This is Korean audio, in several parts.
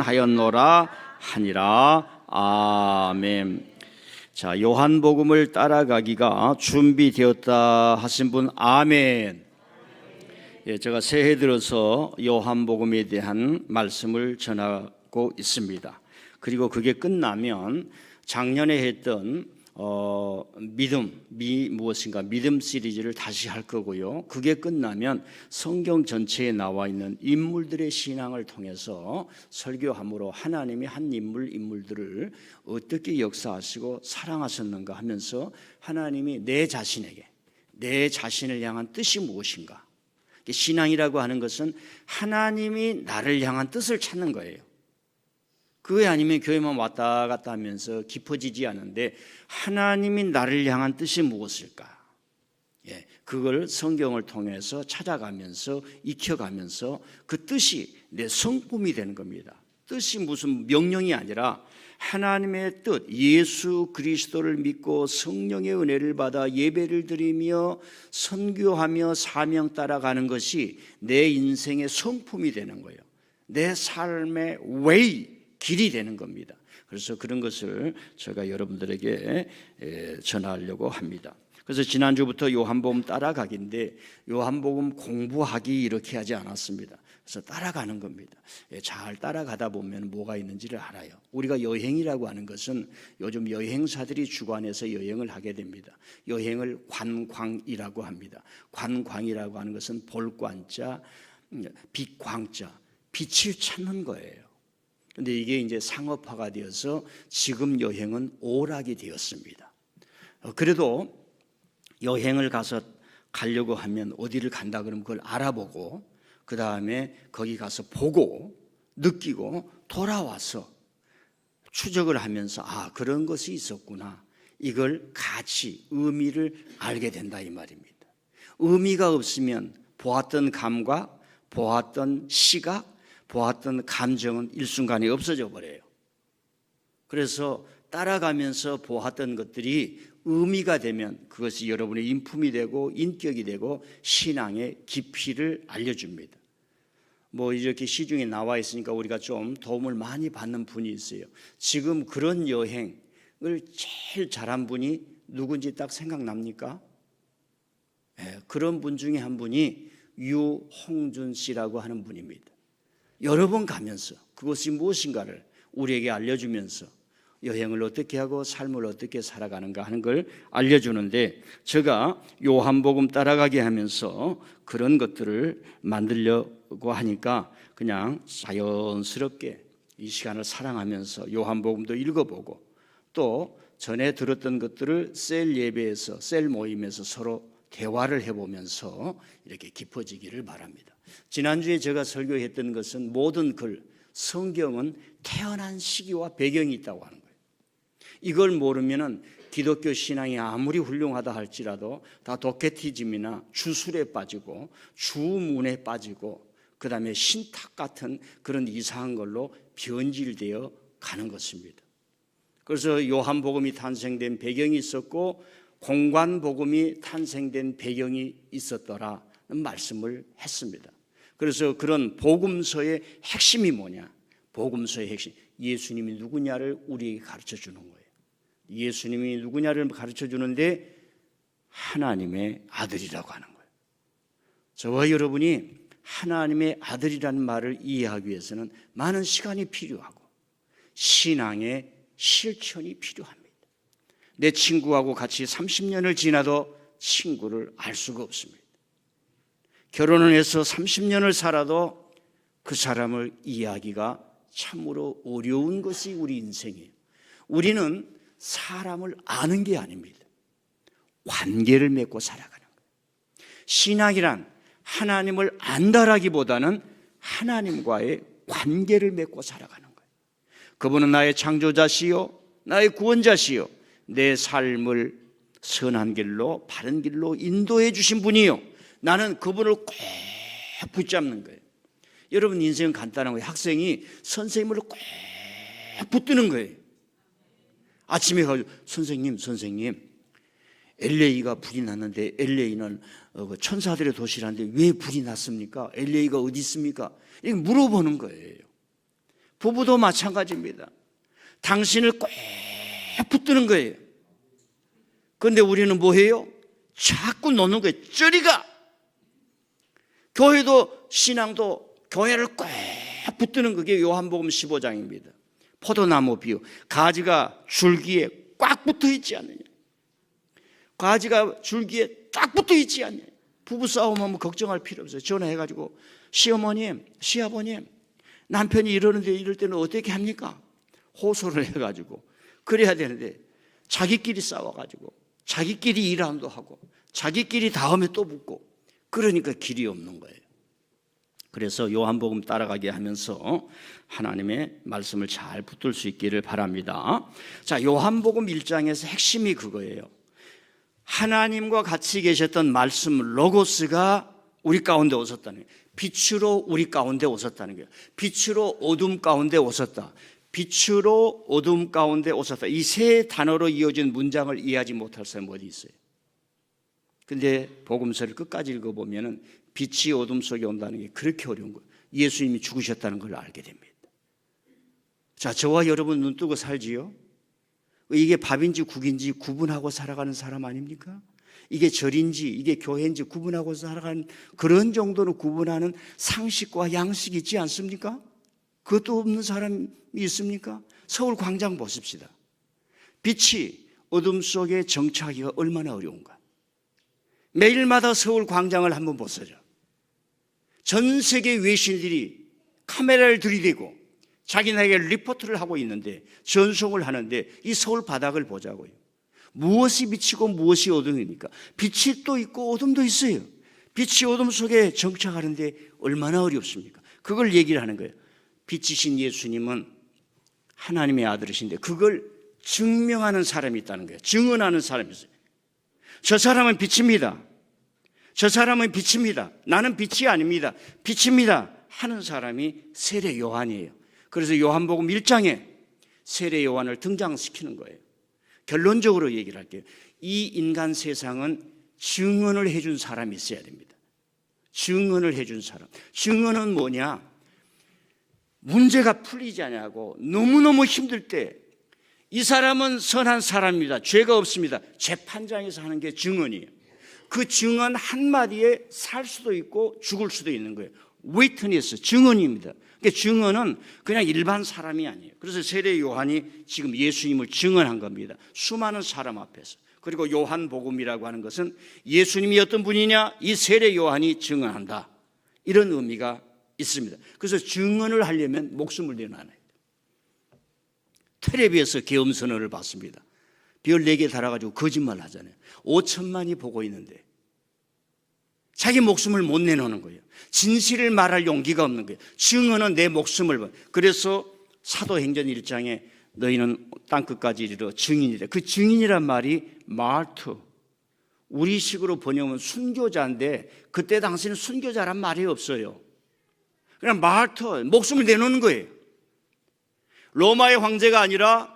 하였노라 하니라. 아멘. 자, 요한복음을 따라가기가 준비되었다 하신 분 아멘. 예, 제가 새해 들어서 요한복음에 대한 말씀을 전하고 있습니다. 그리고 그게 끝나면 작년에 했던 무엇인가 믿음 시리즈를 다시 할 거고요. 그게 끝나면 성경 전체에 나와 있는 인물들의 신앙을 통해서 설교함으로 하나님이 한 인물들을 어떻게 역사하시고 사랑하셨는가 하면서 하나님이 내 자신을 향한 뜻이 무엇인가. 신앙이라고 하는 것은 하나님이 나를 향한 뜻을 찾는 거예요. 그게 아니면 교회만 왔다 갔다 하면서 깊어지지 않는데 하나님이 나를 향한 뜻이 무엇일까? 예, 그걸 성경을 통해서 찾아가면서 익혀가면서 그 뜻이 내 성품이 되는 겁니다. 뜻이 무슨 명령이 아니라 하나님의 뜻, 예수 그리스도를 믿고 성령의 은혜를 받아 예배를 드리며 선교하며 사명 따라가는 것이 내 인생의 성품이 되는 거예요. 내 삶의 way, 길이 되는 겁니다. 그래서 그런 것을 제가 여러분들에게 전하려고 합니다. 그래서 지난주부터 요한복음 따라가기인데 요한복음 공부하기 이렇게 하지 않았습니다. 그래서 따라가는 겁니다. 잘 따라가다 보면 뭐가 있는지를 알아요. 우리가 여행이라고 하는 것은 요즘 여행사들이 주관해서 여행을 하게 됩니다. 여행을 관광이라고 합니다. 관광이라고 하는 것은 볼관자, 빛광자, 빛을 찾는 거예요. 근데 이게 이제 상업화가 되어서 지금 여행은 오락이 되었습니다. 그래도 여행을 가려고 하면 어디를 간다 그러면 그걸 알아보고 그 다음에 거기 가서 보고 느끼고 돌아와서 추적을 하면서 그런 것이 있었구나. 이걸 가치, 의미를 알게 된다 이 말입니다. 의미가 없으면 보았던 감각, 보았던 시각, 보았던 감정은 일순간에 없어져 버려요. 그래서 따라가면서 보았던 것들이 의미가 되면 그것이 여러분의 인품이 되고 인격이 되고 신앙의 깊이를 알려줍니다. 이렇게 시중에 나와 있으니까 우리가 좀 도움을 많이 받는 분이 있어요. 지금 그런 여행을 제일 잘한 분이 누군지 딱 생각납니까? 그런 분 중에 한 분이 유홍준 씨라고 하는 분입니다. 여러 번 가면서 그것이 무엇인가를 우리에게 알려주면서 여행을 어떻게 하고 삶을 어떻게 살아가는가 하는 걸 알려주는데 제가 요한복음 따라가게 하면서 그런 것들을 만들려고 하니까 그냥 자연스럽게 이 시간을 사랑하면서 요한복음도 읽어보고 또 전에 들었던 것들을 셀 예배에서 셀 모임에서 서로 대화를 해보면서 이렇게 깊어지기를 바랍니다. 지난주에 제가 설교했던 것은 모든 성경은 태어난 시기와 배경이 있다고 하는 거예요. 이걸 모르면은 기독교 신앙이 아무리 훌륭하다 할지라도 다 도케티즘이나 주술에 빠지고 주문에 빠지고 그 다음에 신탁 같은 그런 이상한 걸로 변질되어 가는 것입니다. 그래서 요한복음이 탄생된 배경이 있었고 공관복음이 탄생된 배경이 있었더라는 말씀을 했습니다. 그래서 그런 복음서의 핵심이 뭐냐? 복음서의 핵심, 예수님이 누구냐를 우리에게 가르쳐 주는 거예요. 예수님이 누구냐를 가르쳐 주는데 하나님의 아들이라고 하는 거예요. 저와 여러분이 하나님의 아들이라는 말을 이해하기 위해서는 많은 시간이 필요하고 신앙의 실천이 필요합니다. 내 친구하고 같이 30년을 지나도 친구를 알 수가 없습니다. 결혼을 해서 30년을 살아도 그 사람을 이해하기가 참으로 어려운 것이 우리 인생이에요. 우리는 사람을 아는 게 아닙니다. 관계를 맺고 살아가는 거예요. 신앙이란 하나님을 안다라기보다는 하나님과의 관계를 맺고 살아가는 거예요. 그분은 나의 창조자시요 나의 구원자시요 내 삶을 선한 길로 바른 길로 인도해 주신 분이요 나는 그분을 꼭 붙잡는 거예요. 여러분 인생은 간단한 거예요. 학생이 선생님을 꼭 붙드는 거예요. 아침에 가서 선생님 LA가 불이 났는데 LA는 천사들의 도시라는데 왜 불이 났습니까? LA가 어디 있습니까? 이렇게 물어보는 거예요. 부부도 마찬가지입니다. 당신을 꼭 붙드는 거예요. 그런데 우리는 뭐 해요? 자꾸 노는 거예요. 저리가. 교회도 신앙도 교회를 꼭 붙드는 그게 요한복음 15장입니다. 포도나무 비유. 가지가 줄기에 꽉 붙어 있지 않느냐. 가지가 줄기에 딱 붙어 있지 않느냐. 부부싸움하면 걱정할 필요 없어요. 전화해가지고 시어머님, 시아버님, 남편이 이러는데 이럴 때는 어떻게 합니까? 호소를 해가지고 그래야 되는데 자기끼리 싸워가지고 자기끼리 일함도 하고 자기끼리 다음에 또 붙고 그러니까 길이 없는 거예요. 그래서 요한복음 따라가게 하면서 하나님의 말씀을 잘 붙들 수 있기를 바랍니다. 자, 요한복음 1장에서 핵심이 그거예요. 하나님과 같이 계셨던 말씀 로고스가 우리 가운데 오셨다는 거예요. 빛으로 우리 가운데 오셨다는 거예요. 빛으로 어둠 가운데 오셨다. 빛으로 어둠 가운데 오셨다. 이 세 단어로 이어진 문장을 이해하지 못할 사람이 어디 있어요? 근데 복음서를 끝까지 읽어보면 빛이 어둠 속에 온다는 게 그렇게 어려운 거예요. 예수님이 죽으셨다는 걸 알게 됩니다. 자, 저와 여러분 눈 뜨고 살지요? 이게 밥인지 국인지 구분하고 살아가는 사람 아닙니까? 이게 절인지 이게 교회인지 구분하고 살아가는 그런 정도로 구분하는 상식과 양식이 있지 않습니까? 그것도 없는 사람이 있습니까? 서울 광장 보십시다. 빛이 어둠 속에 정착하기가 얼마나 어려운가. 매일마다 서울 광장을 한번 보세요. 전 세계 외신들이 카메라를 들이대고 자기네에게 리포트를 하고 있는데 전송을 하는데 이 서울 바닥을 보자고요. 무엇이 빛이고 무엇이 어둠입니까? 빛이 또 있고 어둠도 있어요. 빛이 어둠 속에 정착하는데 얼마나 어렵습니까? 그걸 얘기를 하는 거예요. 빛이신 예수님은 하나님의 아들이신데 그걸 증명하는 사람이 있다는 거예요. 증언하는 사람이 있어요. 저 사람은 빛입니다. 저 사람은 빛입니다. 나는 빛이 아닙니다. 빛입니다. 하는 사람이 세례 요한이에요. 그래서 요한복음 1장에 세례 요한을 등장시키는 거예요. 결론적으로 얘기를 할게요. 이 인간 세상은 증언을 해준 사람이 있어야 됩니다. 증언을 해준 사람. 증언은 뭐냐? 문제가 풀리지 않냐고 너무너무 힘들 때 이 사람은 선한 사람입니다. 죄가 없습니다. 재판장에서 하는 게 증언이에요. 그 증언 한마디에 살 수도 있고 죽을 수도 있는 거예요. 위트니스, 증언입니다. 그러니까 증언은 그냥 일반 사람이 아니에요. 그래서 세례 요한이 지금 예수님을 증언한 겁니다. 수많은 사람 앞에서. 그리고 요한복음이라고 하는 것은 예수님이 어떤 분이냐? 이 세례 요한이 증언한다. 이런 의미가 있습니다. 그래서 증언을 하려면 목숨을 내놔야 돼요. 텔레비에서 계엄선언을 받습니다. 별 4개 달아가지고 거짓말 하잖아요. 5천만이 보고 있는데 자기 목숨을 못 내놓는 거예요. 진실을 말할 용기가 없는 거예요. 증언은 내 목숨을. 그래서 사도행전 1장에 너희는 땅끝까지 이르러 증인이래. 그 증인이란 말이 마르트. 우리식으로 번역하면 순교자인데 그때 당시는 순교자란 말이 없어요. 그냥 마르트, 목숨을 내놓는 거예요. 로마의 황제가 아니라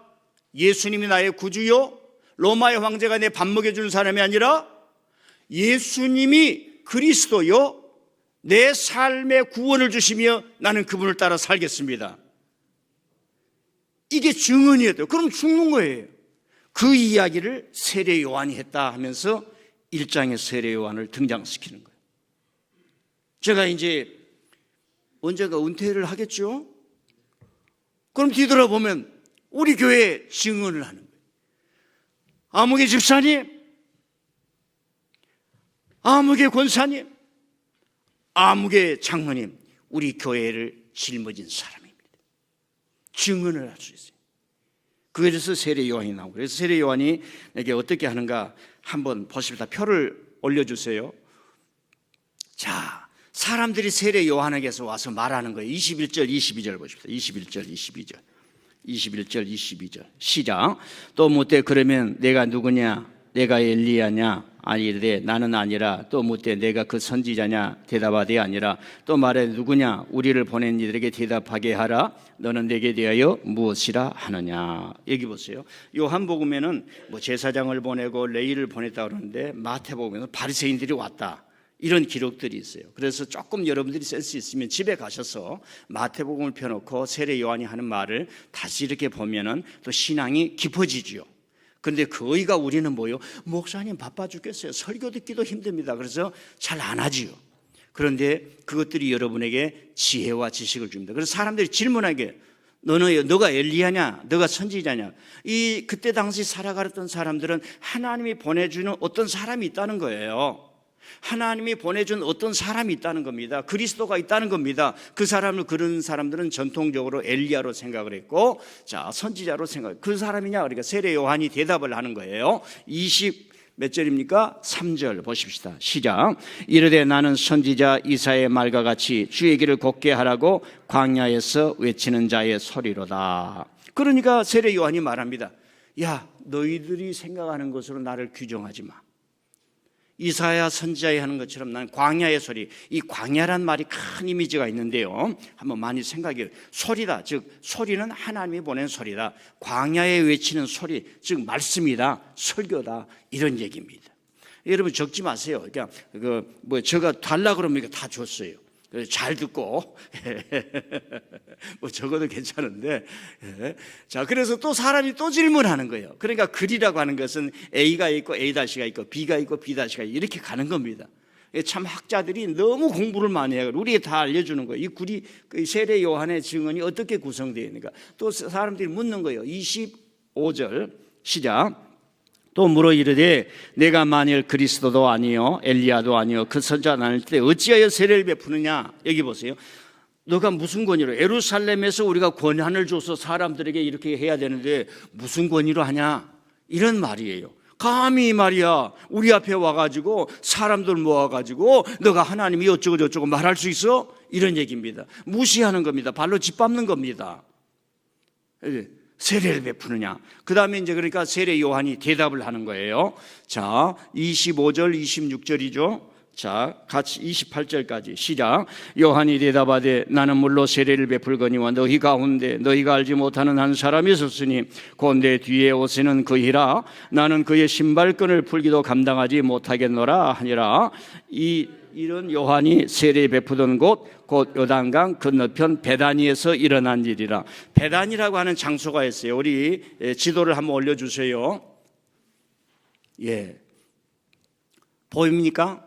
예수님이 나의 구주요. 로마의 황제가 내 밥 먹여주는 사람이 아니라 예수님이 그리스도요. 내 삶에 구원을 주시며 나는 그분을 따라 살겠습니다. 이게 증언이었대요. 그럼 죽는 거예요. 그 이야기를 세례 요한이 했다 하면서 1장에 세례 요한을 등장시키는 거예요. 제가 이제 언젠가 은퇴를 하겠죠? 그럼 뒤돌아보면 우리 교회에 증언을 하는 거예요. 아무개 집사님, 아무개 권사님, 아무개 장로님, 우리 교회를 짊어진 사람입니다. 증언을 할 수 있어요. 그래서 세례 요한이 나오고, 그래서 세례 요한이 내게 어떻게 하는가 한번 보십시다. 표를 올려주세요. 자, 사람들이 세례 요한에게서 와서 말하는 거예요. 21절, 22절 보십시다. 21절, 22절. 21절, 22절. 시작. 또 묻되 그러면 내가 누구냐? 내가 엘리야냐? 아니되 나는 아니라. 또 묻되 내가 그 선지자냐? 대답하되 아니라. 또 말해 누구냐? 우리를 보낸 이들에게 대답하게 하라. 너는 내게 대하여 무엇이라 하느냐? 여기 보세요. 요한복음에는 뭐 제사장을 보내고 레위를 보냈다 그러는데 마태복음에는 바리새인들이 왔다 이런 기록들이 있어요. 그래서 조금 여러분들이 센스 있으면 집에 가셔서 마태복음을 펴놓고 세례 요한이 하는 말을 다시 이렇게 보면은 또 신앙이 깊어지지요. 그런데 거의가 우리는 뭐요? 목사님 바빠 죽겠어요. 설교 듣기도 힘듭니다. 그래서 잘 안 하지요. 그런데 그것들이 여러분에게 지혜와 지식을 줍니다. 그래서 사람들이 질문하게, 너가 엘리야냐? 너가 선지자냐? 그때 당시 살아가던 사람들은 하나님이 보내주는 어떤 사람이 있다는 거예요. 하나님이 보내준 어떤 사람이 있다는 겁니다. 그리스도가 있다는 겁니다. 그런 사람들은 전통적으로 엘리야로 생각을 했고, 자, 선지자로 그 사람이냐? 그러니까 세례 요한이 대답을 하는 거예요. 몇 절입니까? 3절 보십시다. 시작. 이르되 나는 선지자 이사야의 말과 같이 주의 길을 곱게 하라고 광야에서 외치는 자의 소리로다. 그러니까 세례 요한이 말합니다. 야, 너희들이 생각하는 것으로 나를 규정하지 마. 이사야 선지자에 하는 것처럼 난 광야의 소리, 이 광야란 말이 큰 이미지가 있는데요, 한번 많이 생각해요. 소리다, 즉 소리는 하나님이 보낸 소리다. 광야에 외치는 소리, 즉 말씀이다, 설교다, 이런 얘기입니다. 여러분 적지 마세요. 그러니까 제가 달라 그러면 다 줬어요. 잘 듣고 적어도 괜찮은데, 자, 그래서 또 사람이 또 질문하는 거예요. 그러니까 글이라고 하는 것은 A가 있고 A'가 있고 B가 있고 B'가 이렇게 가는 겁니다. 참 학자들이 너무 공부를 많이 해요. 우리에게 다 알려주는 거예요. 이 세례 요한의 증언이 어떻게 구성되어 있는가. 또 사람들이 묻는 거예요. 25절 시작. 또 물어 이르되 내가 만일 그리스도도 아니요 엘리야도 아니요 그 선지자 아닐 때 어찌하여 세례를 베푸느냐. 여기 보세요. 너가 무슨 권위로, 예루살렘에서 우리가 권한을 줘서 사람들에게 이렇게 해야 되는데 무슨 권위로 하냐, 이런 말이에요. 감히 말이야 우리 앞에 와가지고 사람들 모아가지고 너가 하나님이 어쩌고 저쩌고 말할 수 있어? 이런 얘기입니다. 무시하는 겁니다. 발로 짓밟는 겁니다. 세례를 베푸느냐. 그 다음에 이제 그러니까 세례 요한이 대답을 하는 거예요. 자, 25절 26절이죠. 자, 같이 28절까지 시작. 요한이 대답하되 나는 물로 세례를 베풀거니와 너희 가운데 너희가 알지 못하는 한 사람이 있었으니 곧 내 뒤에 오시는 그이라. 나는 그의 신발끈을 풀기도 감당하지 못하겠노라 하니라. 이런 요한이 세례 베푸던 곳 곧 요단강 건너편 베다니에서 일어난 일이라. 베다니라고 하는 장소가 있어요. 우리 지도를 한번 올려주세요. 예, 보입니까?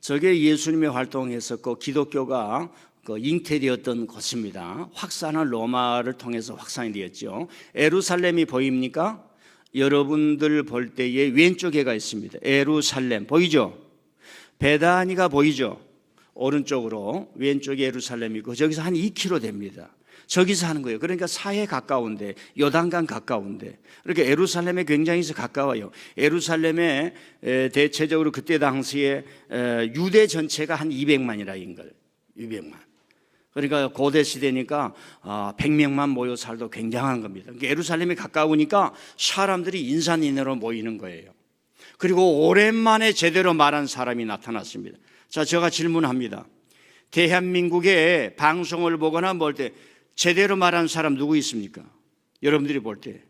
저게 예수님의 활동했었고 기독교가 잉태되었던 곳입니다. 확산은 로마를 통해서 확산이 되었죠. 예루살렘이 보입니까? 여러분들 볼 때에 왼쪽에가 있습니다. 예루살렘 보이죠? 베다니가 보이죠? 오른쪽으로 왼쪽에 예루살렘이고 저기서 한 2km 됩니다. 저기서 하는 거예요. 그러니까 사해 가까운데, 요단강 가까운데, 그러니까 예루살렘에 굉장히 가까워요. 예루살렘에 대체적으로 그때 당시에 유대 전체가 한 200만이라는 걸, 200만. 그러니까 고대 시대니까 100명만 모여 살도 굉장한 겁니다. 그러니까 예루살렘에 가까우니까 사람들이 인산인해로 모이는 거예요. 그리고 오랜만에 제대로 말한 사람이 나타났습니다. 자, 제가 질문합니다. 대한민국의 방송을 보거나 볼 때 제대로 말하는 사람 누구 있습니까? 여러분들이 볼 때.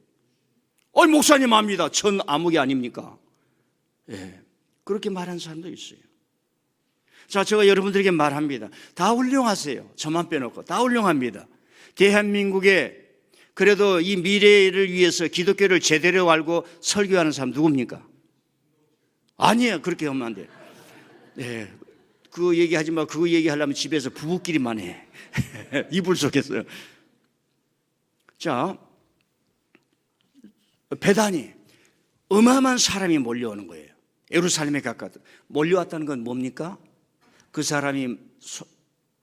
목사님 압니다. 전 아무개 아닙니까? 예, 그렇게 말하는 사람도 있어요. 자, 제가 여러분들에게 말합니다. 다 훌륭하세요. 저만 빼놓고 다 훌륭합니다. 대한민국에 그래도 이 미래를 위해서 기독교를 제대로 알고 설교하는 사람 누굽니까? 아니에요. 그렇게 하면 안 돼요. 네, 그 얘기하지 마. 그거 얘기하려면 집에서 부부끼리만 해. 이불 속에서요. 자, 베다니 어마어마한 사람이 몰려오는 거예요. 예루살렘에 가까웠다. 몰려왔다는 건 뭡니까? 그 사람이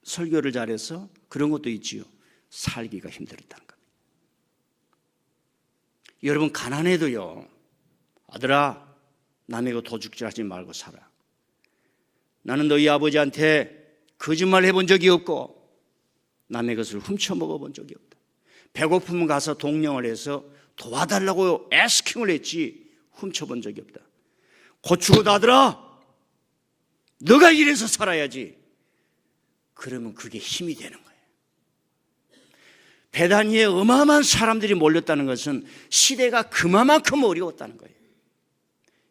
설교를 잘해서 그런 것도 있지요. 살기가 힘들었다는 겁니다. 여러분 가난해도요, 아들아 남의 거 도둑질하지 말고 살아. 나는 너희 아버지한테 거짓말 해본 적이 없고 남의 것을 훔쳐 먹어본 적이 없다. 배고프면 가서 동령을 해서 도와달라고 애스킹을 했지 훔쳐본 적이 없다. 고추고 아들아 너가 이래서 살아야지. 그러면 그게 힘이 되는 거예요. 베다니에 어마어마한 사람들이 몰렸다는 것은 시대가 그만큼 어려웠다는 거예요.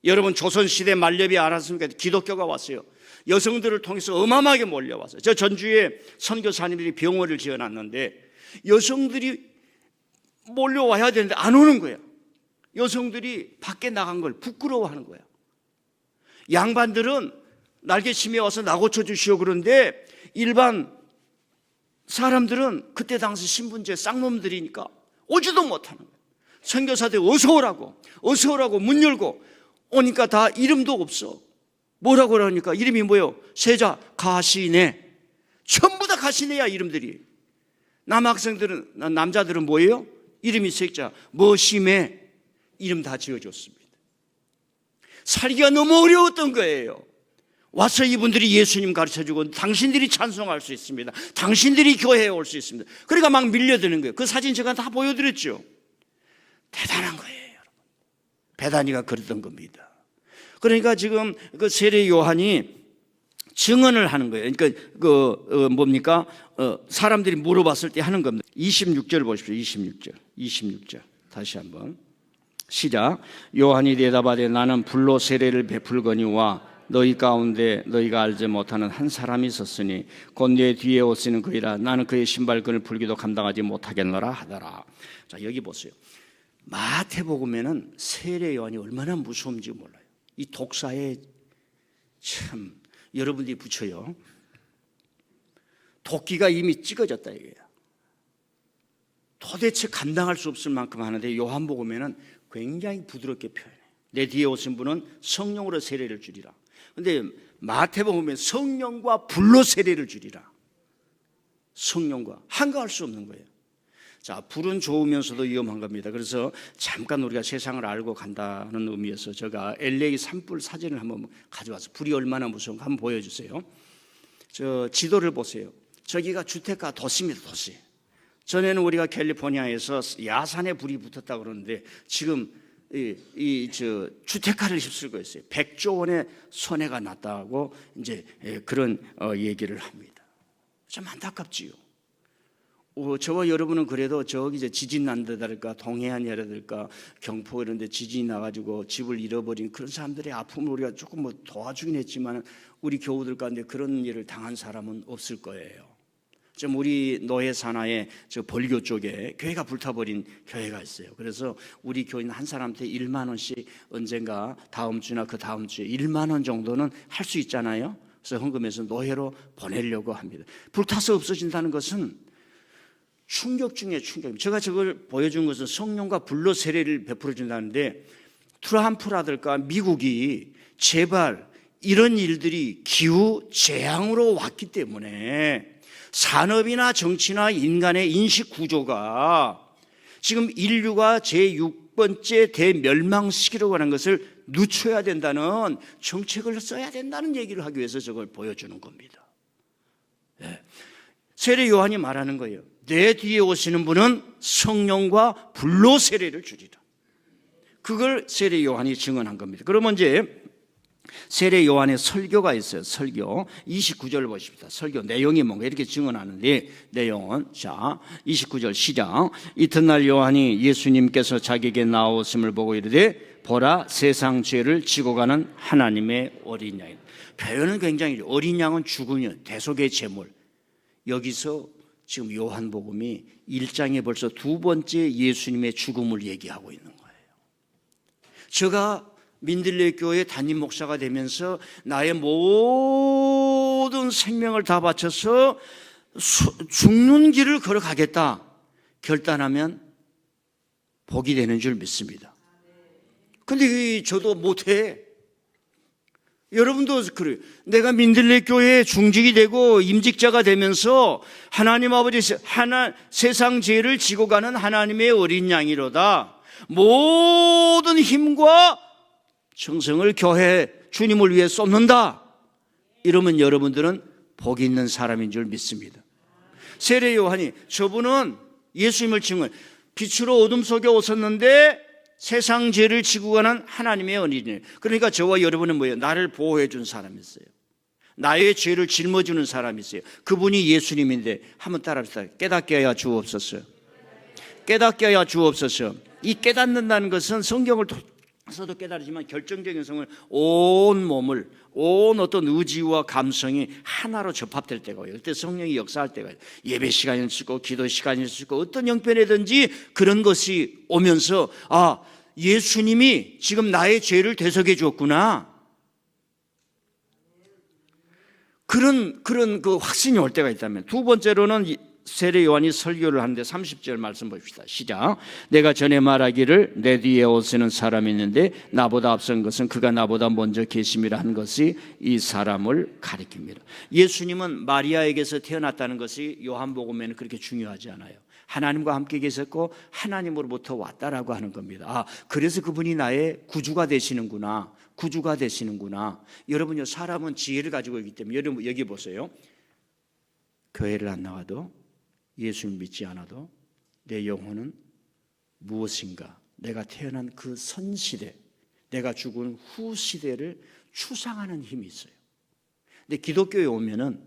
여러분 조선시대 만렙이 알았습니까? 기독교가 왔어요. 여성들을 통해서 어마어마하게 몰려와서, 저 전주에 선교사님들이 병원을 지어놨는데 여성들이 몰려와야 되는데 안 오는 거야. 여성들이 밖에 나간 걸 부끄러워하는 거야. 양반들은 날개치며 와서 나 고쳐주시오 그런데 일반 사람들은 그때 당시 신분제 쌍놈들이니까 오지도 못하는 거야. 선교사들 어서 오라고 문 열고 오니까 다 이름도 없어. 뭐라고 그러니까 이름이 뭐예요? 세자 가시네. 전부 다 가시네야 이름들이. 남학생들은, 남자들은 뭐예요? 이름이 색자 머시매. 이름 다 지어줬습니다. 살기가 너무 어려웠던 거예요. 와서 이분들이 예수님 가르쳐주고 당신들이 찬송할 수 있습니다. 당신들이 교회에 올 수 있습니다. 그러니까 막 밀려드는 거예요. 그 사진 제가 다 보여드렸죠. 대단한 거예요, 여러분. 베다니가 그랬던 겁니다. 그러니까 지금 그 세례 요한이 증언을 하는 거예요. 그러니까 사람들이 물어봤을 때 하는 겁니다. 26절 보십시오. 26절 다시 한번 시작. 요한이 대답하되 나는 불로 세례를 베풀거니와 너희 가운데 너희가 알지 못하는 한 사람이 있었으니 곧 내 뒤에 오시는 그이라. 나는 그의 신발끈을 풀기도 감당하지 못하겠노라 하더라. 자, 여기 보세요. 마태복음에는 세례 요한이 얼마나 무서운지 몰라요. 이 독사에 참 여러분들이 붙여요. 도끼가 이미 찍어졌다 이거예요. 도대체 감당할 수 없을 만큼 하는데 요한복음에는 굉장히 부드럽게 표현해요. 내 뒤에 오신 분은 성령으로 세례를 주리라. 그런데 마태복음에 성령과 불로 세례를 주리라. 성령과 한가할 수 없는 거예요. 자, 불은 좋으면서도 위험한 겁니다. 그래서 잠깐 우리가 세상을 알고 간다는 의미에서 제가 LA 산불 사진을 한번 가져와서 불이 얼마나 무서운가 한번 보여주세요. 저 지도를 보세요. 저기가 주택가 도시입니다, 도시. 전에는 우리가 캘리포니아에서 야산에 불이 붙었다 그러는데 지금 저 주택가를 휩쓸고 있어요. 100조 원의 손해가 났다고 이제 그런 얘기를 합니다. 참 안타깝지요. 저와 여러분은 그래도 저기 이제 지진 난 데랄까 동해안이라든가 경포 이런 데 지진이 나가지고 집을 잃어버린 그런 사람들의 아픔을 우리가 조금 뭐 도와주긴 했지만 우리 교우들 가운데 그런 일을 당한 사람은 없을 거예요. 좀 우리 노예 산하의 저 벌교 쪽에 교회가 불타버린 교회가 있어요. 그래서 우리 교인 한 사람한테 1만 원씩 언젠가 다음 주나 그 다음 주에 1만 원 정도는 할 수 있잖아요. 그래서 헌금해서 노예로 보내려고 합니다. 불타서 없어진다는 것은 충격 중에 충격입니다. 제가 저걸 보여준 것은 성령과 불로 세례를 베풀어 준다는데 트럼프라든가 미국이 제발 이런 일들이 기후 재앙으로 왔기 때문에 산업이나 정치나 인간의 인식 구조가 지금 인류가 제6번째 대멸망 시기로 가는 것을 늦춰야 된다는 정책을 써야 된다는 얘기를 하기 위해서 저걸 보여주는 겁니다. 네. 세례 요한이 말하는 거예요. 내 뒤에 오시는 분은 성령과 불로 세례를 주리라. 그걸 세례 요한이 증언한 겁니다. 그러면 이제 세례 요한의 설교가 있어요. 설교 29절 보십시다. 설교 내용이 뭔가 이렇게 증언하는데 내용은 자 29절 시작. 이튿날 요한이 예수님께서 자기에게 나오심을 보고 이르되 보라 세상 죄를 지고 가는 하나님의 어린 양이다. 표현은 굉장히 어린 양은 죽으면 대속의 제물. 여기서 지금 요한복음이 1장에 벌써 두 번째 예수님의 죽음을 얘기하고 있는 거예요. 제가 민들레 교회 담임 목사가 되면서 나의 모든 생명을 다 바쳐서 죽는 길을 걸어가겠다 결단하면 복이 되는 줄 믿습니다. 근데 저도 못해. 여러분도 그래요. 내가 민들레 교회에 중직이 되고 임직자가 되면서 하나님 아버지 세상 죄를 지고 가는 하나님의 어린 양이로다. 모든 힘과 정성을 교회 주님을 위해 쏟는다. 이러면 여러분들은 복 있는 사람인 줄 믿습니다. 세례 요한이 저분은 예수님을 증언 빛으로 어둠 속에 오셨는데 세상 죄를 지고 가는 하나님의 어린이. 그러니까 저와 여러분은 뭐예요? 나를 보호해 준 사람이 있어요. 나의 죄를 짊어지는 사람이 있어요. 그분이 예수님인데 한번 따라합시다. 깨닫게 하여 주옵소서. 깨닫게 하여 주옵소서. 이 깨닫는다는 것은 성경을 서도 깨달으지만 결정적인 성을 온 몸을, 온 어떤 의지와 감성이 하나로 접합될 때가 와요. 그때 성령이 역사할 때가 있어요. 예배 시간일 수 있고 기도 시간일 수 있고 어떤 형편이든지 그런 것이 오면서 예수님이 지금 나의 죄를 대속해 주었구나, 그런 그 확신이 올 때가 있다면. 두 번째로는 세례 요한이 설교를 하는데 30절 말씀 봅시다. 시작. 내가 전에 말하기를 내 뒤에 오시는 사람이 있는데 나보다 앞선 것은 그가 나보다 먼저 계심이라 한 것이 이 사람을 가리킵니다. 예수님은 마리아에게서 태어났다는 것이 요한복음에는 그렇게 중요하지 않아요. 하나님과 함께 계셨고 하나님으로부터 왔다라고 하는 겁니다. 그래서 그분이 나의 구주가 되시는구나, 구주가 되시는구나. 여러분요, 사람은 지혜를 가지고 있기 때문에, 여러분 여기 보세요. 교회를 안 나와도, 예수를 믿지 않아도 내 영혼은 무엇인가, 내가 태어난 그 선시대, 내가 죽은 후 시대를 추상하는 힘이 있어요. 근데 기독교에 오면은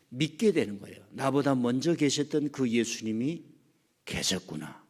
믿게 되는 거예요. 나보다 먼저 계셨던 그 예수님이 계셨구나.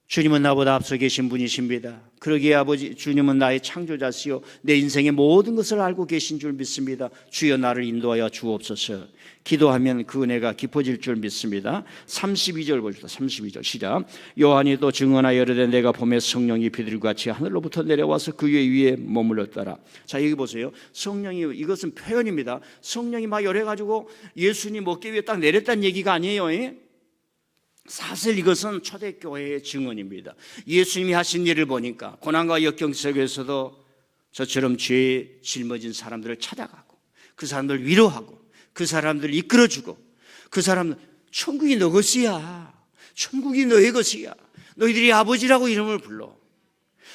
주님은 나보다 앞서 계신 분이십니다. 그러기에 아버지, 주님은 나의 창조자시요 내 인생의 모든 것을 알고 계신 줄 믿습니다. 주여 나를 인도하여 주옵소서. 기도하면 그 은혜가 깊어질 줄 믿습니다. 32절 봅시다. 32절 시작. 요한이 또 증언하여 이르되 내가 봄에 성령이 비둘기같이 하늘로부터 내려와서 그 위에 머물렀더라. 자, 여기 보세요. 성령이, 이것은 표현입니다. 성령이 막 열해가지고 예수님 어깨 위에 딱 내렸다는 얘기가 아니에요. 사실 이것은 초대교회의 증언입니다. 예수님이 하신 일을 보니까 고난과 역경 속에서도 저처럼 죄에 짊어진 사람들을 찾아가고 그 사람들을 위로하고 그 사람들을 이끌어주고, 그 사람들, 천국이 너 것이야, 천국이 너의 것이야, 너희들이 아버지라고 이름을 불러,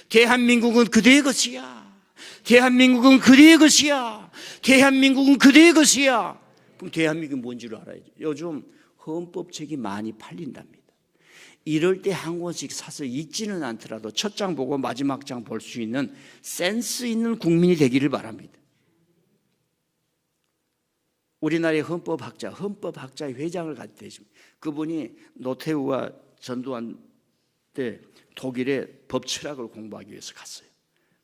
대한민국은 그대의 것이야, 대한민국은 그대의 것이야, 대한민국은 그대의 것이야. 그럼 대한민국이 뭔지를 알아야죠. 요즘 헌법책이 많이 팔린답니다. 이럴 때 한 권씩 사서 읽지는 않더라도 첫 장 보고 마지막 장 볼 수 있는 센스 있는 국민이 되기를 바랍니다. 우리나라의 헌법학자 회장을 가지셨습니다. 그분이 노태우가 전두환 때 독일에 법철학을 공부하기 위해서 갔어요.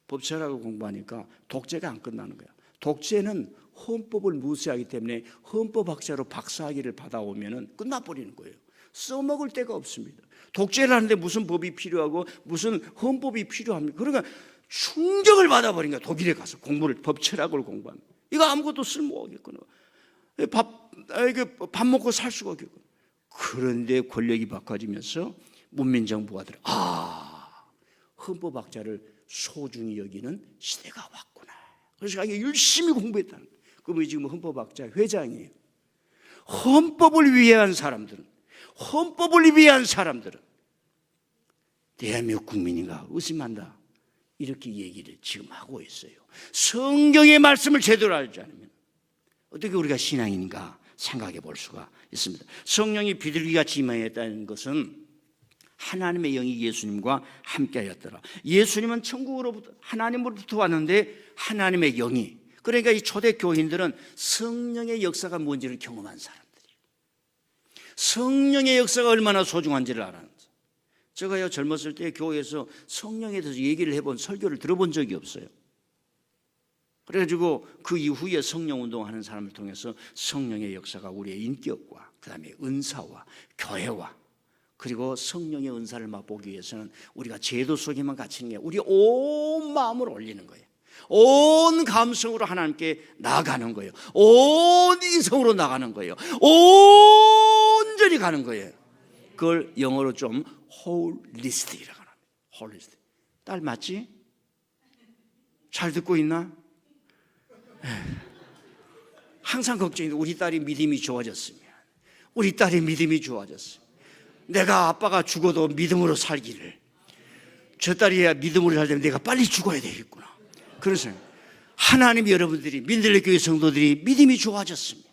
법철학을 공부하니까 독재가 안 끝나는 거야. 독재는 헌법을 무시하기 때문에 헌법학자로 박사학위를 받아오면 끝나버리는 거예요. 써먹을 데가 없습니다. 독재를 하는데 무슨 법이 필요하고 무슨 헌법이 필요합니까? 그러니까 충격을 받아버린 거야. 독일에 가서 법철학을 공부합니다. 이거 아무것도 쓸모없겠구나. 밥 먹고 살 수가 없겠구나. 그런데 권력이 바꿔지면서 문민정부가 들어, 헌법학자를 소중히 여기는 시대가 왔구나. 그래서 자기가 열심히 공부했다는 거예요. 그분이 지금 헌법학자 회장이에요. 헌법을 위한 사람들은 대한민국 국민인가 의심한다, 이렇게 얘기를 지금 하고 있어요. 성경의 말씀을 제대로 알지 않으면 어떻게 우리가 신앙인가 생각해 볼 수가 있습니다. 성령이 비둘기같이 임하였다는 것은 하나님의 영이 예수님과 함께하였더라. 예수님은 천국으로부터, 하나님으로부터 왔는데 하나님의 영이, 그러니까 이 초대교인들은 성령의 역사가 뭔지를 경험한 사람들이에요. 성령의 역사가 얼마나 소중한지를 알았는지. 제가요, 젊었을 때 교회에서 성령에 대해서 얘기를 해본 설교를 들어본 적이 없어요. 그래가지고 그 이후에 성령 운동하는 사람을 통해서 성령의 역사가 우리의 인격과 그 다음에 은사와 교회와 그리고 성령의 은사를 맛보기 위해서는 우리가 제도 속에만 갇히는 게, 우리 온 마음을 올리는 거예요. 온 감성으로 하나님께 나아가는 거예요. 온 인성으로 나가는 거예요. 온전히 가는 거예요. 그걸 영어로 좀 홀리스틱이라고 합니다. 홀리스틱. 딸 맞지? 잘 듣고 있나? 항상 걱정이 돼. 우리 딸이 믿음이 좋아졌으면, 우리 딸이 믿음이 좋아졌으면, 내가 아빠가 죽어도 믿음으로 살기를, 저 딸이 믿음으로 살려면 내가 빨리 죽어야 되겠구나. 그래서 하나님이, 여러분들이, 민들레 교회 성도들이 믿음이 좋아졌으면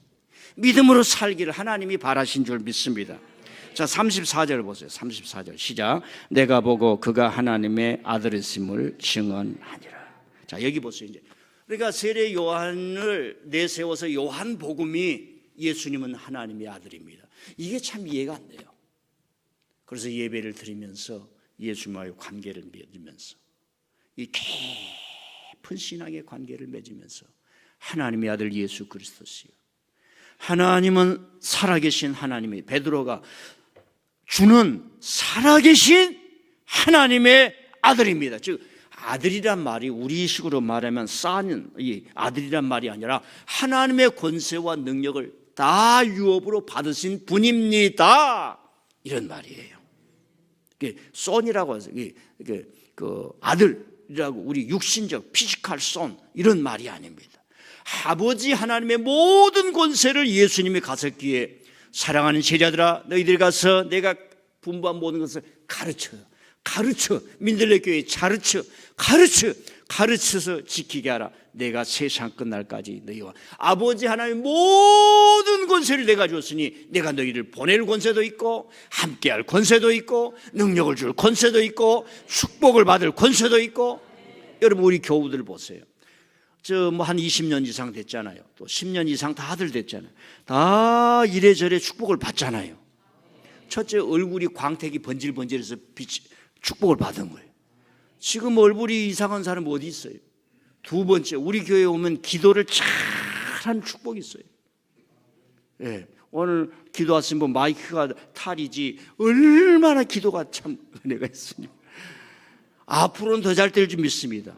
믿음으로 살기를 하나님이 바라신 줄 믿습니다. 자, 34절 보세요. 34절 시작. 내가 보고 그가 하나님의 아들이심을 증언하니라. 자, 여기 보세요. 이제 그러니까 세례 요한을 내세워서 요한복음이 예수님은 하나님의 아들입니다. 이게 참 이해가 안 돼요. 그래서 예배를 드리면서 예수님과의 관계를 맺으면서 이 깊은 신앙의 관계를 맺으면서 하나님의 아들 예수 그리스도시요, 하나님은 살아계신 하나님이, 베드로가 주는 살아계신 하나님의 아들입니다. 즉 아들이란 말이 우리식으로 말하면 이 아들이란 말이 아니라 하나님의 권세와 능력을 다 유업으로 받으신 분입니다, 이런 말이에요. son이라고 해서 그 아들이라고 우리 육신적 피지컬 son 이런 말이 아닙니다. 아버지 하나님의 모든 권세를 예수님이 가졌기에 사랑하는 제자들아, 너희들이 가서 내가 분부한 모든 것을 가르쳐 민들레 교회에 가르쳐서 지키게 하라. 내가 세상 끝날까지 너희와 아버지 하나님의 모든 권세를 내가 줬으니 내가 너희를 보낼 권세도 있고 함께할 권세도 있고 능력을 줄 권세도 있고 축복을 받을 권세도 있고. 여러분 우리 교우들 보세요. 한 20년 이상 됐잖아요. 또 10년 이상 다들 됐잖아요. 다 이래저래 축복을 받잖아요. 첫째, 얼굴이 광택이 번질번질해서 축복을 받은 거예요. 지금 얼굴이 이상한 사람 어디 있어요? 두 번째, 우리 교회에 오면 기도를 잘하는 축복이 있어요. 예, 오늘 기도 왔으면 뭐 마이크가 탈이지 얼마나 기도가 참 은혜가 있습니다. 앞으로는 더 잘 될 줄 믿습니다.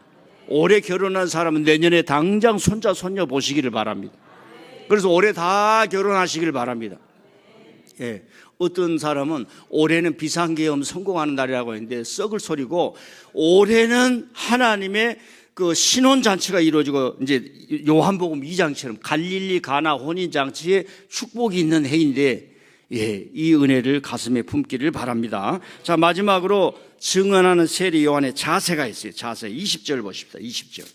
올해 결혼한 사람은 내년에 당장 손자 손녀 보시기를 바랍니다. 그래서 올해 다 결혼하시기를 바랍니다. 예, 어떤 사람은 올해는 비상계엄 성공하는 날이라고 했는데 썩을 소리고, 올해는 하나님의 그 신혼잔치가 이루어지고 이제 요한복음 2장처럼 갈릴리 가나 혼인잔치에 축복이 있는 해인데, 예, 이 은혜를 가슴에 품기를 바랍니다. 자, 마지막으로 증언하는 세례 요한의 자세가 있어요. 자세 20절 보십시다. 20절.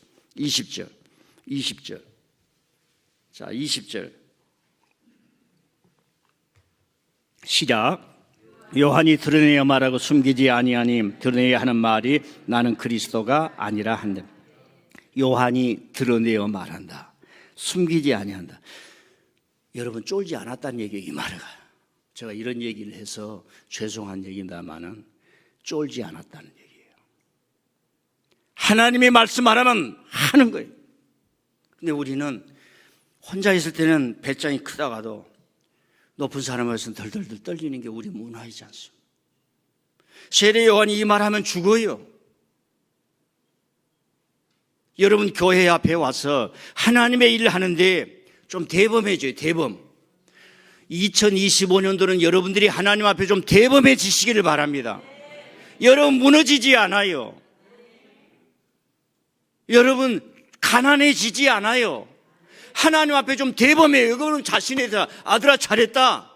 자, 20절 시작. 요한이 드러내어 말하고 숨기지 아니하니 드러내야 하는 말이 나는 그리스도가 아니라 한다. 요한이 드러내어 말한다. 숨기지 아니한다. 여러분 쫄지 않았다는 얘기예요. 이 말은 제가 이런 얘기를 해서 죄송한 얘기입니다만은 쫄지 않았다는 얘기예요. 하나님의 말씀하라면 하는 거예요. 근데 우리는 혼자 있을 때는 배짱이 크다가도 높은 사람에서는 덜덜덜 떨리는 게 우리 문화이지 않습니까? 세례 요한이 이 말하면 죽어요. 여러분 교회 앞에 와서 하나님의 일을 하는데 좀 대범해져요. 대범. 2025년도는 여러분들이 하나님 앞에 좀 대범해지시기를 바랍니다. 여러분 무너지지 않아요. 여러분 가난해지지 않아요. 하나님 앞에 좀 대범해요. 이거는 자신의 아들아 잘했다.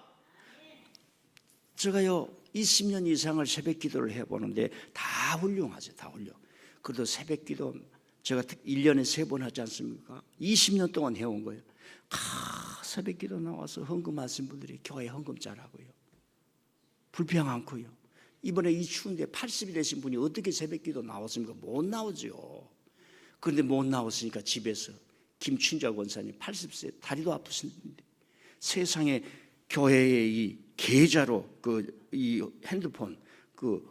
제가요 20년 이상을 새벽 기도를 해보는데 다 훌륭하죠. 다 훌륭. 그래도 새벽 기도 제가 1년에 3번 하지 않습니까? 20년 동안 해온 거예요. 새벽 기도 나와서 헌금하신 분들이 교회 헌금 잘하고요. 불평 않고요. 이번에 이 추운데 80이 되신 분이 어떻게 새벽 기도 나왔습니까? 못 나오죠. 그런데 못 나왔으니까 집에서 김춘자 권사님 80세 다리도 아프신 분인데 세상에 교회의 이 계좌로 이 핸드폰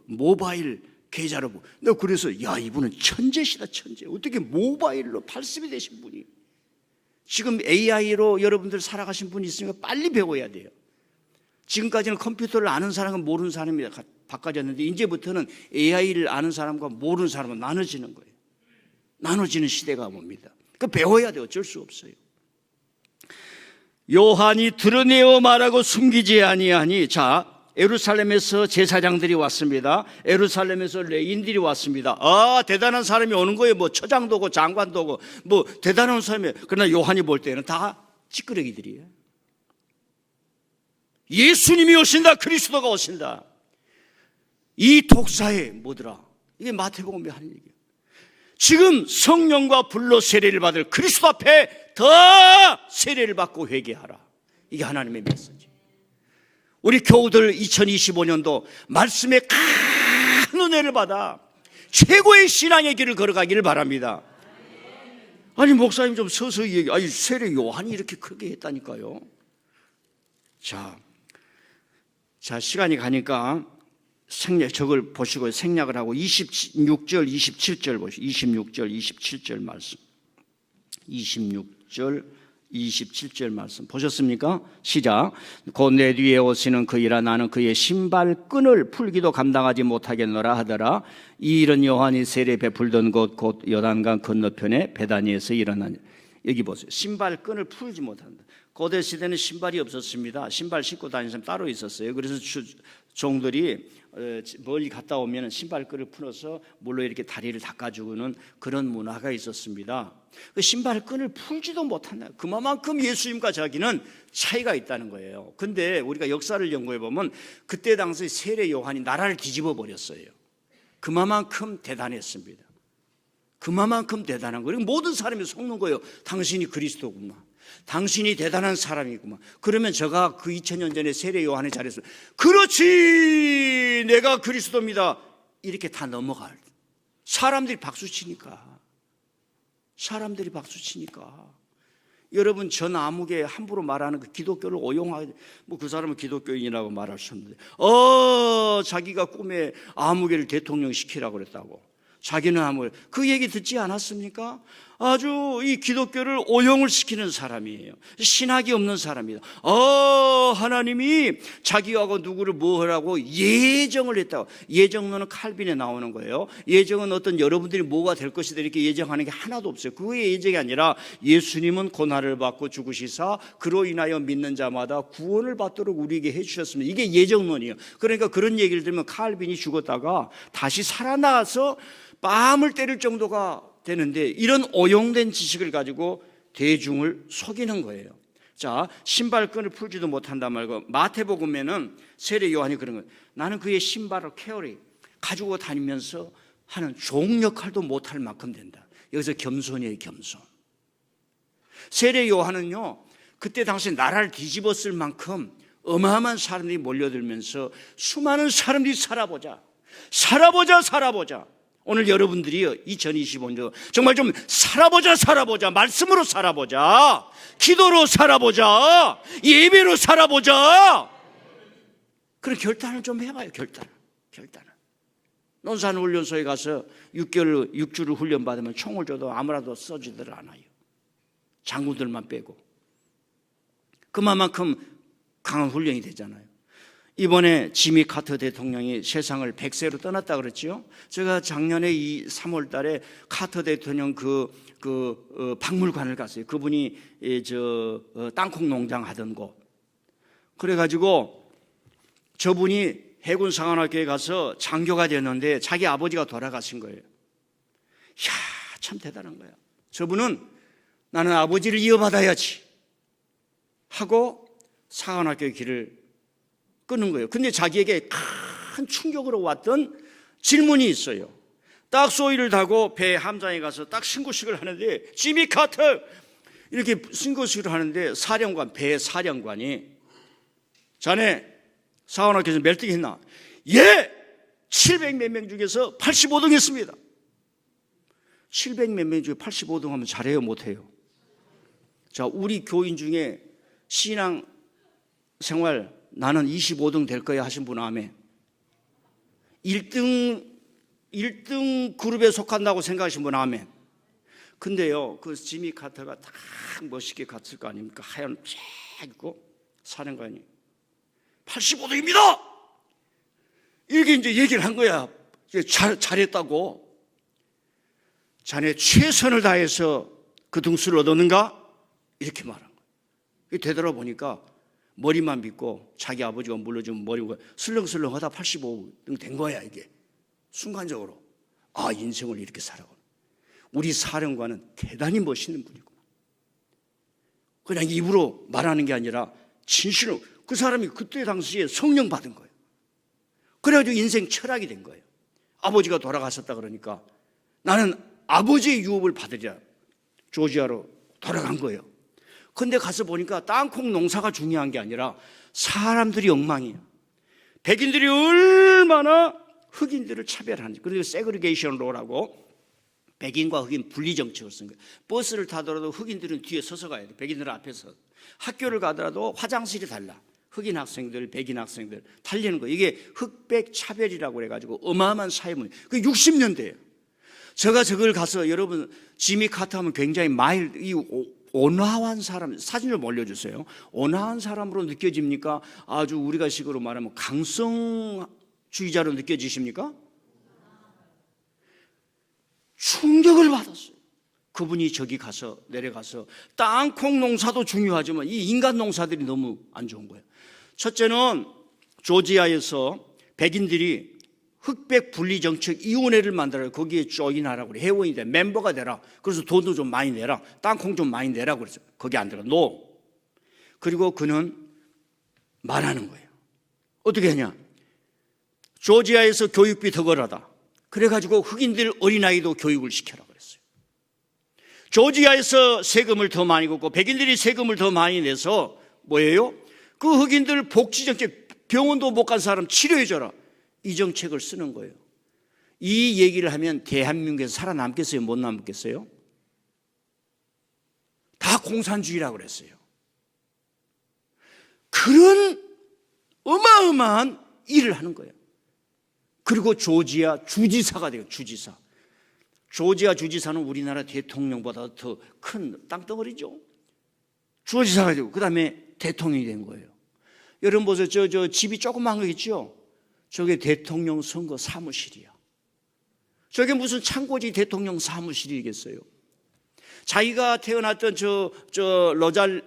모바일 계좌로 내가 그래서 야 이분은 천재시다 천재. 어떻게 모바일로 80이 되신 분이 지금 AI로 여러분들 살아가신 분이 있으니까 빨리 배워야 돼요. 지금까지는 컴퓨터를 아는 사람은 모르는 사람이 바꿔졌는데 이제부터는 AI를 아는 사람과 모르는 사람은 나눠지는 거예요. 나눠지는 시대가 옵니다. 그 배워야 돼요. 어쩔 수 없어요. 요한이 드러내어 말하고 숨기지 아니하니. 자, 예루살렘에서 제사장들이 왔습니다. 예루살렘에서 레인들이 왔습니다. 대단한 사람이 오는 거예요. 뭐 처장도 오고 장관도 오고 뭐 대단한 사람이에요. 그러나 요한이 볼 때는 다 찌끄러기들이에요. 예수님이 오신다. 그리스도가 오신다. 이 독사에 뭐더라? 이게 마태복음에 하는 얘기예요. 지금 성령과 불로 세례를 받을 그리스도 앞에 더 세례를 받고 회개하라. 이게 하나님의 메시지. 우리 교우들 2025년도 말씀에 큰 은혜를 받아 최고의 신앙의 길을 걸어가기를 바랍니다. 아니 목사님 좀 서서히 얘기. 아니 세례 요한이 이렇게 크게 했다니까요. 자 시간이 가니까 저걸 보시고 생략을 하고 26절, 27절 보시고 26절, 27절 말씀. 26절, 27절 말씀 보셨습니까? 시작. 곧 내 뒤에 오시는 그이라 나는 그의 신발끈을 풀기도 감당하지 못하겠노라 하더라. 이 일은 요한이 세례 베풀던 곳 곧 요단강 건너편에 베다니에서 일어나니. 여기 보세요. 신발끈을 풀지 못한다. 고대 시대는 신발이 없었습니다. 신발 신고 다니는 사람 따로 있었어요. 그래서 종들이 멀리 갔다 오면 신발끈을 풀어서 물로 이렇게 다리를 닦아주는 그런 문화가 있었습니다. 그 신발끈을 풀지도 못한다. 그만큼 예수님과 자기는 차이가 있다는 거예요. 근데 우리가 역사를 연구해 보면 그때 당시 세례 요한이 나라를 뒤집어 버렸어요. 그만큼 대단했습니다. 그만큼 대단한 거예요. 모든 사람이 속는 거예요. 당신이 그리스도구만. 당신이 대단한 사람이구만. 그러면 제가 그 2000년 전에 세례 요한의 자리에서 그렇지 내가 그리스도입니다 이렇게 다 넘어갈. 사람들이 박수치니까. 여러분 전 아무개 함부로 말하는 그 기독교를 오용하게 뭐 그 사람은 기독교인이라고 말할 수 없는데 자기가 꿈에 아무개를 대통령 시키라고 그랬다고. 자기는 아무 그 얘기 듣지 않았습니까? 아주 이 기독교를 오용을 시키는 사람이에요. 신학이 없는 사람이다. 하나님이 자기하고 누구를 뭐 하라고 예정을 했다고. 예정론은 칼빈에 나오는 거예요. 예정은 어떤 여러분들이 뭐가 될 것이다 이렇게 예정하는 게 하나도 없어요. 그의 예정이 아니라 예수님은 고난을 받고 죽으시사 그로 인하여 믿는 자마다 구원을 받도록 우리에게 해주셨습니다. 이게 예정론이에요. 그러니까 그런 얘기를 들으면 칼빈이 죽었다가 다시 살아나서 뺨을 때릴 정도가 되는데 이런 오용된 지식을 가지고 대중을 속이는 거예요. 자, 신발끈을 풀지도 못한단 말고 마태복음에는 세례 요한이 그런 거예요. 나는 그의 신발을 캐어리 가지고 다니면서 하는 종 역할도 못할 만큼 된다. 여기서 겸손이에요. 겸손. 세례 요한은요 그때 당시 나라를 뒤집었을 만큼 어마어마한 사람들이 몰려들면서 수많은 사람들이 살아보자. 오늘 여러분들이 2025년 정말 좀 살아보자. 말씀으로 살아보자. 기도로 살아보자. 예배로 살아보자. 그런 결단을 좀 해봐요. 결단을. 논산훈련소에 가서 6주를 훈련받으면 총을 줘도 아무라도 써지들 않아요. 장군들만 빼고. 그만큼 강한 훈련이 되잖아요. 이번에 지미 카터 대통령이 세상을 100세로 떠났다 그랬죠. 제가 작년에 3월 달에 카터 대통령 박물관을 갔어요. 그분이 땅콩 농장 하던 곳. 그래가지고 저분이 해군 상관학교에 가서 장교가 됐는데 자기 아버지가 돌아가신 거예요. 이야, 참 대단한 거야. 저분은 나는 아버지를 이어받아야지 하고 상관학교의 길을 끊는 거예요. 근데 자기에게 큰 충격으로 왔던 질문이 있어요. 딱 소위를 타고 배 함장에 가서 딱 신고식을 하는데 지미 카터 이렇게 신고식을 하는데 배 사령관이 자네 사관학교에서 몇 등 했나? 예! 700 몇 명 중에서 85등 했습니다. 700 몇 명 중에 85등 하면 잘해요 못해요? 자, 우리 교인 중에 신앙 생활 나는 25등 될 거야 하신 분 아멘. 1등 그룹에 속한다고 생각하신 분 아멘. 근데요 그 지미 카터가 딱 멋있게 갔을 거 아닙니까? 하얀 쫙 있고 사령관이 85등입니다 이렇게 이제 얘기를 한 거야. 잘했다고. 자네 최선을 다해서 그 등수를 얻었는가? 이렇게 말한 거야. 되돌아보니까 머리만 빗고 자기 아버지가 물러주면 머리가 슬렁슬렁하다 85등 된 거야. 이게 순간적으로 인생을 이렇게 살아가는 우리 사령관은 대단히 멋있는 분이구나. 그냥 입으로 말하는 게 아니라 진실로 그 사람이 그때 당시에 성령 받은 거예요. 그래가지고 인생 철학이 된 거예요. 아버지가 돌아가셨다 그러니까 나는 아버지의 유업을 받으리라 조지아로 돌아간 거예요. 근데 가서 보니까 땅콩 농사가 중요한 게 아니라 사람들이 엉망이에요. 백인들이 얼마나 흑인들을 차별하는지. 그리고 세그리게이션 로라고 백인과 흑인 분리 정책을 쓴 거예요. 버스를 타더라도 흑인들은 뒤에 서서 가야 돼. 백인들은 앞에서. 학교를 가더라도 화장실이 달라. 흑인 학생들, 백인 학생들 달리는 거. 이게 흑백 차별이라고 그래가지고 어마어마한 사회문제. 그 60년대예요. 제가 저걸 가서 여러분 지미 카터 하면 굉장히 온화한 사람, 사진 좀 올려주세요. 온화한 사람으로 느껴집니까? 아주 우리가 식으로 말하면 강성주의자로 느껴지십니까? 충격을 받았어요. 그분이 저기 가서 내려가서 땅콩 농사도 중요하지만 이 인간 농사들이 너무 안 좋은 거예요. 첫째는 조지아에서 백인들이 흑백 분리 정책 위원회를 만들어요. 거기에 조인하라고 그래. 회원이 돼. 멤버가 되라. 그래서 돈도 좀 많이 내라. 땅콩 좀 많이 내라 그랬어. 거기 안 들어. 노. 그리고 그는 말하는 거예요. 어떻게 하냐? 조지아에서 교육비 덜하다. 그래가지고 흑인들 어린아이도 교육을 시켜라 그랬어요. 조지아에서 세금을 더 많이 걷고 백인들이 세금을 더 많이 내서 뭐예요? 그 흑인들 복지정책, 병원도 못 간 사람 치료해줘라. 이 정책을 쓰는 거예요. 이 얘기를 하면 대한민국에서 살아남겠어요? 못 남겠어요? 다 공산주의라고 그랬어요. 그런 어마어마한 일을 하는 거예요. 그리고 조지아 주지사가 돼요. 주지사. 조지아 주지사는 우리나라 대통령보다 더 큰 땅덩어리죠. 주지사가 되고 그 다음에 대통령이 된 거예요. 여러분 보세요. 저 집이 조그만 거 있죠? 저게 대통령 선거 사무실이야. 저게 무슨 창고지 대통령 사무실이겠어요? 자기가 태어났던 러잘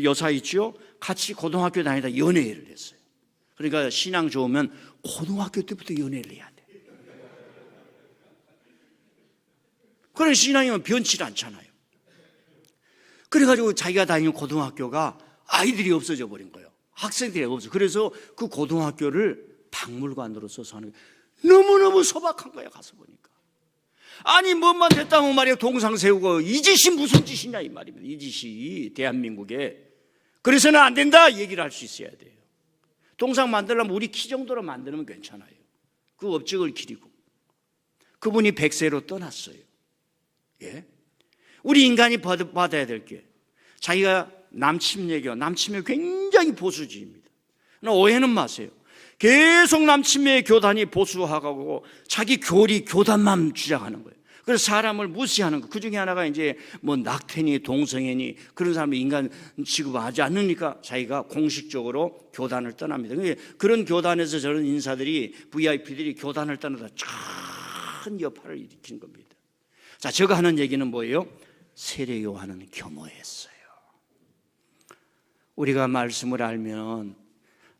여사 있죠? 같이 고등학교 다니다 연애를 했어요. 그러니까 신앙 좋으면 고등학교 때부터 연애를 해야 돼. 그런 신앙이면 변치 않잖아요. 그래가지고 자기가 다니는 고등학교가 아이들이 없어져 버린 거예요. 학생들이 없어. 그래서 그 고등학교를 박물관으로 써서 하는 거예요. 너무너무 소박한 거야. 가서 보니까. 아니 뭐만 됐다면 말이야. 동상 세우고 이 짓이 무슨 짓이냐 이 말입니다. 이 짓이 대한민국에. 그래서는 안 된다 얘기를 할 수 있어야 돼요. 동상 만들려면 우리 키 정도로 만들면 괜찮아요. 그 업적을 기리고. 그분이 100세로 떠났어요. 예? 우리 인간이 받아야 될 게 자기가 남침례교 굉장히 보수주의입니다. 오해는 마세요. 계속 남침례 교단이 보수하고 자기 교단만 주장하는 거예요. 그래서 사람을 무시하는 거. 그 중에 하나가 이제 뭐 낙태니 동성애니 그런 사람을 인간 취급하지 않으니까 자기가 공식적으로 교단을 떠납니다. 그런 교단에서 저런 인사들이 VIP들이 교단을 떠나다 큰 여파를 일으킨 겁니다. 자, 제가 하는 얘기는 뭐예요? 세례 요한은 겸허했어요. 우리가 말씀을 알면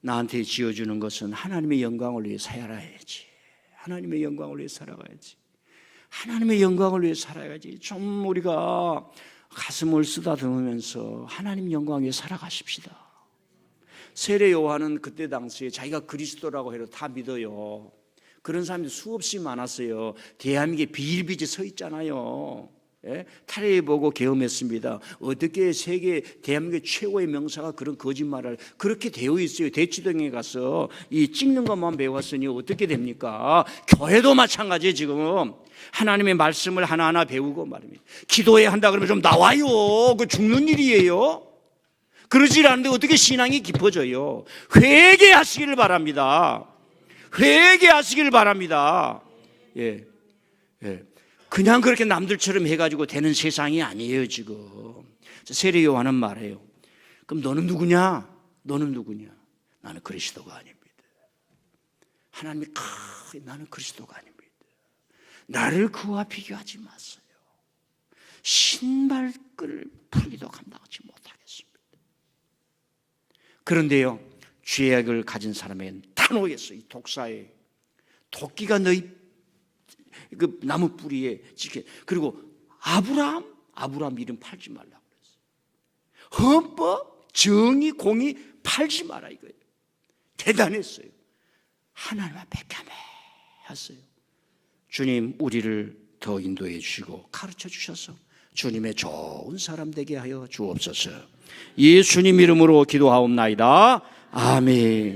나한테 지어주는 것은 하나님의 영광을 위해 살아야지. 하나님의 영광을 위해 살아가야지. 하나님의 영광을 위해 살아야지. 좀 우리가 가슴을 쓰다듬으면서 하나님 영광 위해 살아가십시다. 세례 요한은 그때 당시에 자기가 그리스도라고 해도 다 믿어요. 그런 사람들이 수없이 많았어요. 대한민국에 비일비재 서 있잖아요. 예? 탈의 보고 계엄했습니다. 어떻게 세계 대한민국 최고의 명사가 그런 거짓말을 그렇게 되어 있어요. 대치동에 가서 이 찍는 것만 배웠으니 어떻게 됩니까? 교회도 마찬가지예요. 지금 하나님의 말씀을 하나하나 배우고 말입니다. 기도해야 한다 그러면 좀 나와요. 그 죽는 일이에요. 그러지 않는데 어떻게 신앙이 깊어져요? 회개하시기를 바랍니다. 회개하시기를 바랍니다. 예, 예. 그냥 그렇게 남들처럼 해가지고 되는 세상이 아니에요. 지금 세례 요한은 말해요. 그럼 너는 누구냐? 너는 누구냐? 나는 그리스도가 아닙니다. 하나님이 나는 그리스도가 아닙니다. 나를 그와 비교하지 마세요. 신발끈을 풀기도 감당하지 못하겠습니다. 그런데요, 죄악을 가진 사람에게는 단호했어요. 이 독사에 도끼가 너희 그 나무 뿌리에 지켜. 그리고 아브라함 이름 팔지 말라고 그랬어요. 헌법, 정의, 공의 팔지 마라 이거예요. 대단했어요. 하나님 앞에 겸해했어요. 주님 우리를 더 인도해 주시고 가르쳐 주셔서 주님의 좋은 사람 되게 하여 주옵소서. 예수님 이름으로 기도하옵나이다. 아멘.